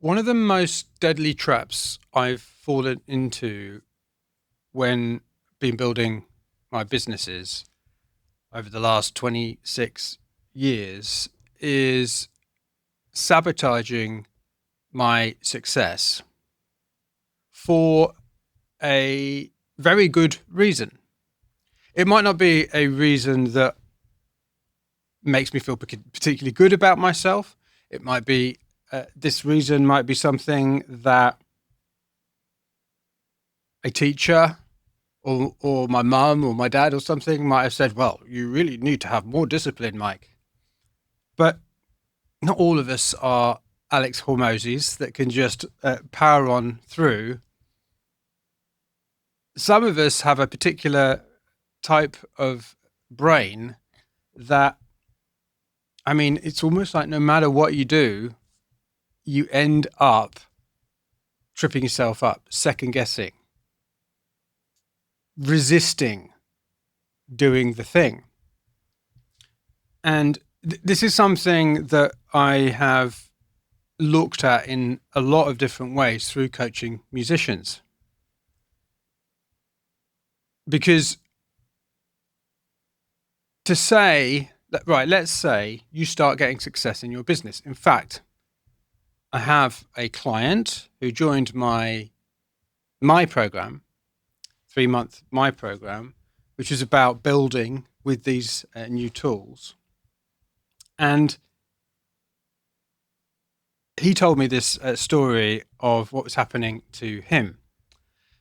One of the most deadly traps I've fallen into when been building my businesses over the last 26 years is sabotaging my success for a very good reason. It might not be a reason that makes me feel particularly good about myself. It might be, this reason might be something that a teacher or my mum or my dad or something might have said, well, you really need to have more discipline, Mike. But not all of us are Alex Hormozis that can just power on through. Some of us have a particular type of brain that, it's almost like no matter what you do, you end up tripping yourself up, second guessing, resisting doing the thing. And this is something that I have looked at in a lot of different ways through coaching musicians. Because to say that, right, let's say you start getting success in your business. In fact, I have a client who joined my program, 3-month my program, which is about building with these new tools. And he told me this story of what was happening to him.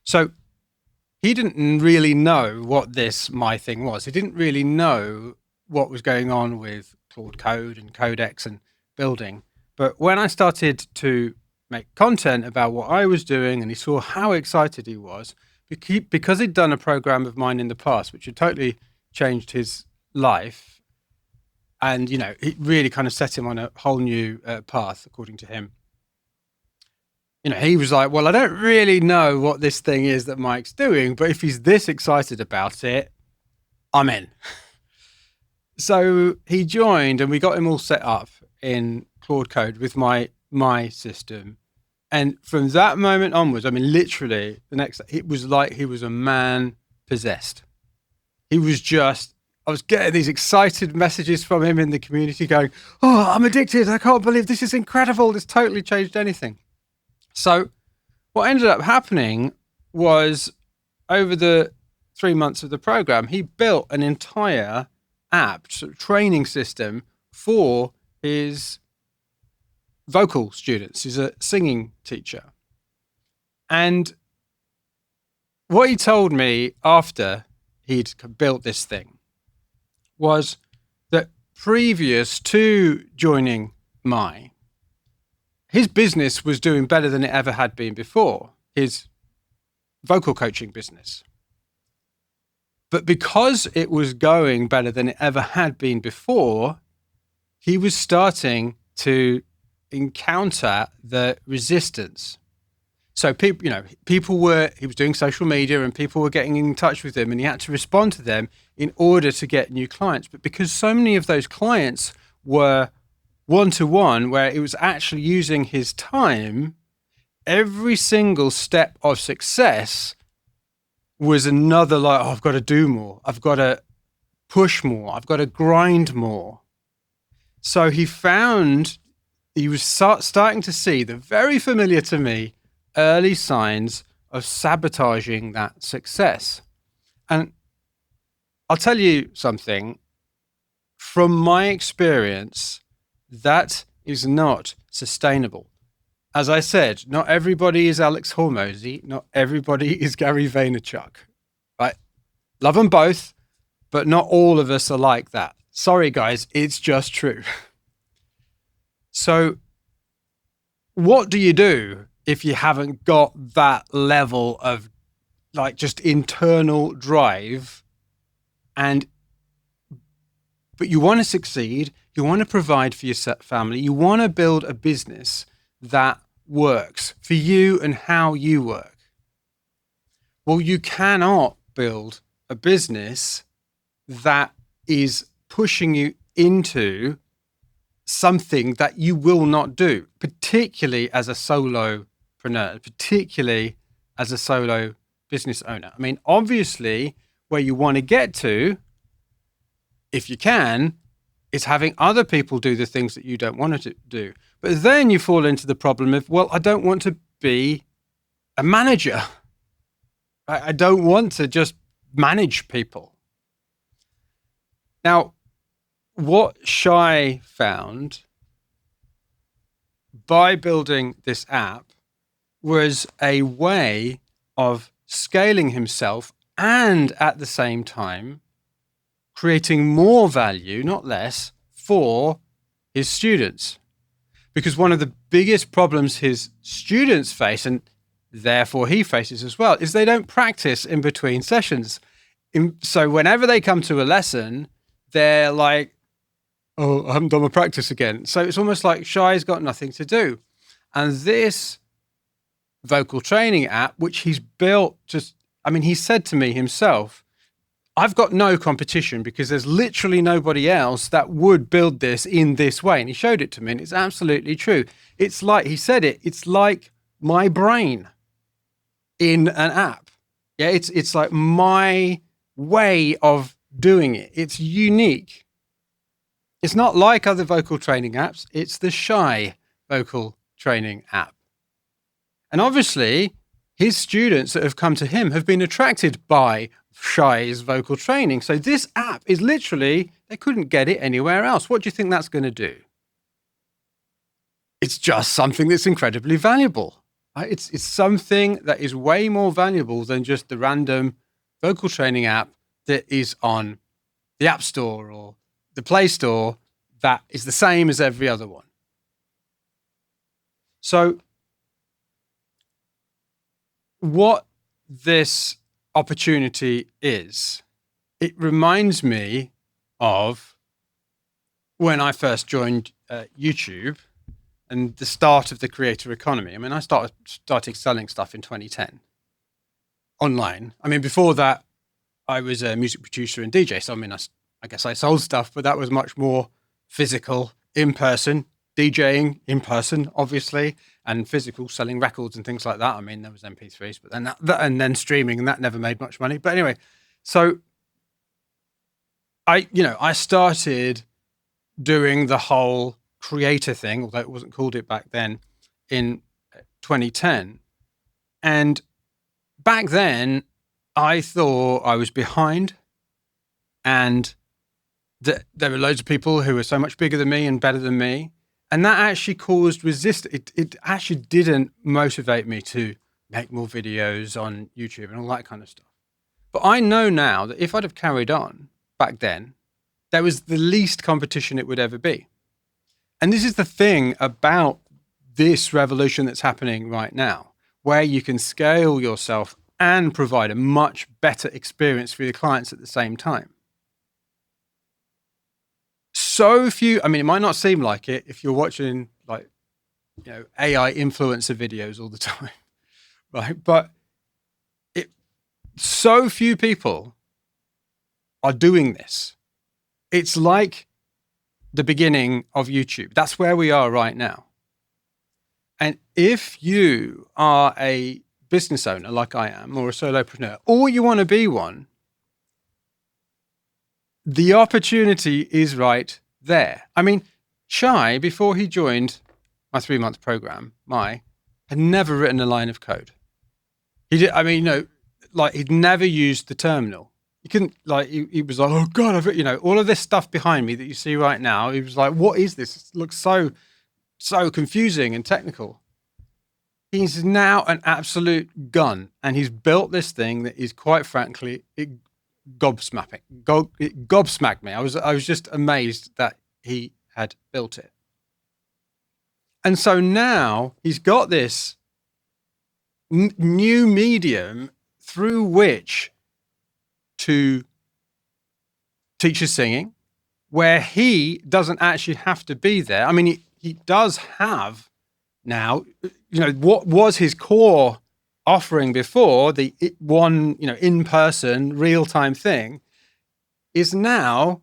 So he didn't really know what this my thing was. He didn't really know what was going on with Claude Code and Codex and building. But when I started to make content about what I was doing and he saw how excited he was, because he'd done a program of mine in the past, which had totally changed his life, and, it really kind of set him on a whole new path, according to him. He was like, well, I don't really know what this thing is that Mike's doing, but if he's this excited about it, I'm in. So he joined and we got him all set up in Claude Code with my system. And from that moment onwards, literally it was like he was a man possessed. He was I was getting these excited messages from him in the community going, oh, I'm addicted. I can't believe this is incredible. This totally changed anything. So what ended up happening was over the 3 months of the program, he built an entire app, sort of training system for his vocal students. He's a singing teacher. And what he told me after he'd built this thing was that previous to joining his business was doing better than it ever had been before, his vocal coaching business. But because it was going better than it ever had been before, he was starting to encounter the resistance. So he was doing social media and people were getting in touch with him and he had to respond to them in order to get new clients. But because so many of those clients were one-to-one, where it was actually using his time, every single step of success was another I've got to do more. I've got to push more. I've got to grind more. So he was starting to see the very familiar to me early signs of sabotaging that success. And I'll tell you something, from my experience, that is not sustainable. As I said, not everybody is Alex Hormozy, not everybody is Gary Vaynerchuk. Right? Love them both, but not all of us are like that. Sorry, guys, it's just true. So what do you do if you haven't got that level of just internal drive but you want to succeed, you want to provide for your family, you want to build a business that works for you and how you work? Well, you cannot build a business that is pushing you into something that you will not do, particularly as a solopreneur, particularly as a solo business owner. I mean, obviously, where you want to get to, if you can, is having other people do the things that you don't want to do. But then you fall into the problem of, well, I don't want to be a manager. I don't want to just manage people. Now, what Shai found by building this app was a way of scaling himself and at the same time creating more value, not less, for his students. Because one of the biggest problems his students face, and therefore he faces as well, is they don't practice in between sessions. So whenever they come to a lesson, they're like, oh, I haven't done my practice again. So it's almost like Shai's got nothing to do. And this vocal training app, which he's built he said to me himself, I've got no competition because there's literally nobody else that would build this in this way. And he showed it to me, and it's absolutely true. It's like, he said it's like my brain in an app. Yeah, it's like my way of doing it. It's unique. It's not like other vocal training apps. It's the Shai vocal training app. And obviously, his students that have come to him have been attracted by Shai's vocal training. So this app is literally, they couldn't get it anywhere else. What do you think that's going to do? It's just something that's incredibly valuable. Right? It's something that is way more valuable than just the random vocal training app that is on the App Store or the Play Store that is the same as every other one. So what this opportunity is, it reminds me of when I first joined YouTube and the start of the creator economy. I mean, I started selling stuff in 2010 online. I mean, before that, I was a music producer and DJ. So, I mean, I guess I sold stuff, but that was much more physical, in person, DJing in person, obviously, and physical, selling records and things like that. I mean, there was MP3s, but then and then streaming, and that never made much money. But anyway, so I started doing the whole creator thing, although it wasn't called it back then, in 2010. And back then, I thought I was behind, and that there were loads of people who were so much bigger than me and better than me. And that actually caused resistance. It actually didn't motivate me to make more videos on YouTube and all that kind of stuff. But I know now that if I'd have carried on back then, there was the least competition it would ever be. And this is the thing about this revolution that's happening right now, where you can scale yourself and provide a much better experience for your clients at the same time. So few, I mean, it might not seem like it if you're watching AI influencer videos all the time, right? But so few people are doing this. It's like the beginning of YouTube. That's where we are right now. And if you are a business owner like I am, or a solopreneur, or you want to be one, the opportunity is right there. I mean, Shai, before he joined my 3-month program, had never written a line of code. He did. I mean, he'd never used the terminal. He couldn't, he was like, oh God, I've written, all of this stuff behind me that you see right now. He was like, what is this? It looks so confusing and technical. He's now an absolute gun, and he's built this thing that is, quite frankly, it gobsmacked me. I was just amazed that he had built it. And so now he's got this new medium through which to teach his singing, where he doesn't actually have to be there. I mean, he does have now, what was his core offering before, the one, in-person, real-time thing, is now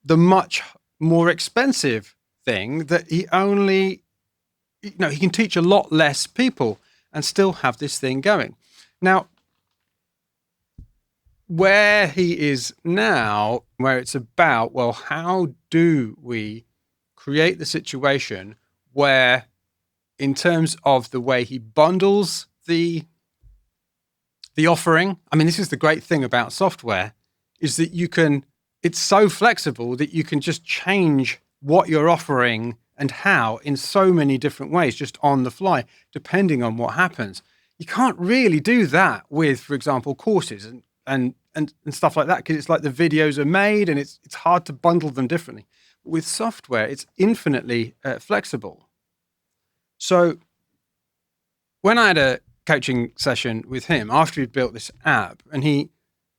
the much more expensive thing that he can teach a lot less people and still have this thing going. Now, where he is now, where it's about, well, how do we create the situation where, in terms of the way he bundles the offering, I mean, this is the great thing about software, is that it's so flexible that you can just change what you're offering and how in so many different ways, just on the fly, depending on what happens. You can't really do that with, for example, courses and stuff like that, because it's like the videos are made and it's hard to bundle them differently. With software, it's infinitely flexible. So when I had a coaching session with him after he'd built this app, and he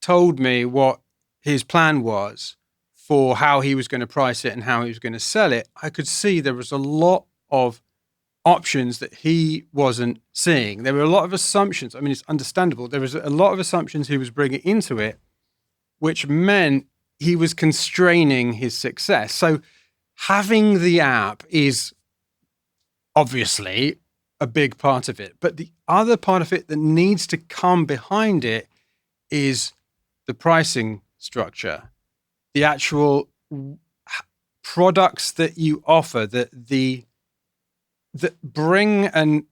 told me what his plan was for how he was going to price it and how he was going to sell it, I could see there was a lot of options that he wasn't seeing. There were a lot of assumptions. I mean, it's understandable. There was a lot of assumptions he was bringing into it, which meant he was constraining his success. So having the app is obviously a big part of it. But the other part of it that needs to come behind it is the pricing structure, the actual products that you offer, that bring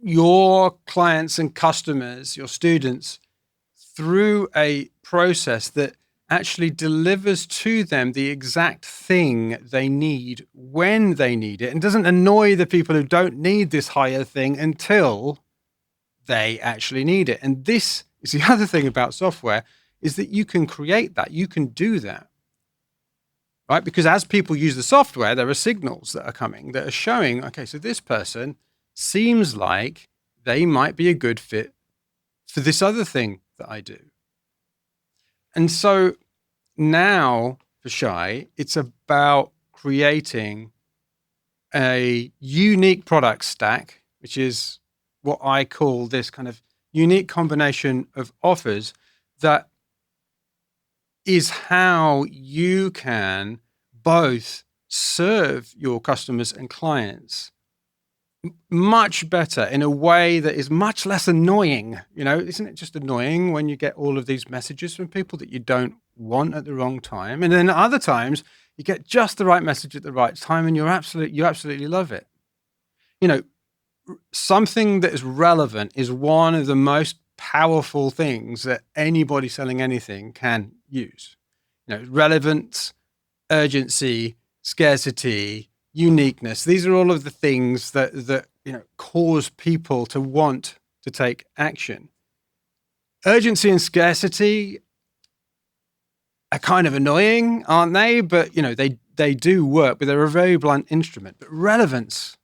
your clients and customers, your students, through a process that actually delivers to them the exact thing they need when they need it, and doesn't annoy the people who don't need this higher thing until they actually need it. And this is the other thing about software, is that you can create that, you can do that. Right? Because as people use the software, there are signals that are coming that are showing, okay, so this person seems like they might be a good fit for this other thing that I do. And so now for Shai, it's about creating a unique product stack, which is what I call this kind of unique combination of offers that is how you can both serve your customers and clients much better in a way that is much less annoying. Isn't it just annoying when you get all of these messages from people that you don't want at the wrong time? And then at other times you get just the right message at the right time and you absolutely love it. Something that is relevant is one of the most powerful things that anybody selling anything can use. Relevance, urgency, scarcity, uniqueness. These are all of the things that cause people to want to take action. Urgency and scarcity are kind of annoying, aren't they? But they do work, but they're a very blunt instrument. But relevance,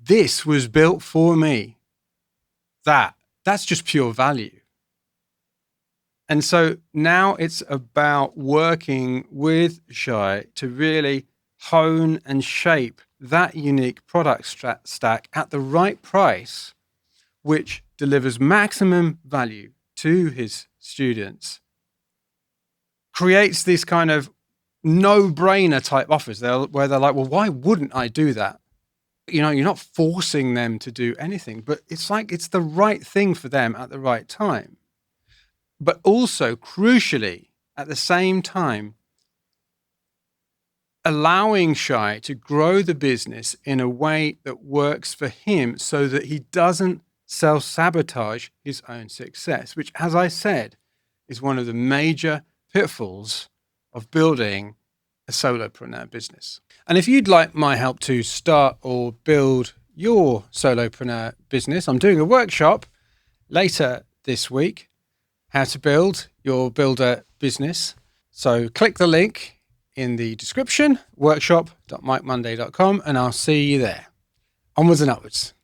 this was built for me. That's just pure value. And so now it's about working with Shai to really hone and shape that unique product stack at the right price, which delivers maximum value to his students, creates this kind of no-brainer type offers where they're like, well, why wouldn't I do that? You're not forcing them to do anything, but it's like it's the right thing for them at the right time. But also, crucially, at the same time, allowing Shai to grow the business in a way that works for him so that he doesn't self-sabotage his own success, which, as I said, is one of the major pitfalls of building a solopreneur business. And if you'd like my help to start or build your solopreneur business, I'm doing a workshop later this week, how to build your builder business. So click the link in the description, workshop.mikemonday.com, and I'll see you there. Onwards and upwards.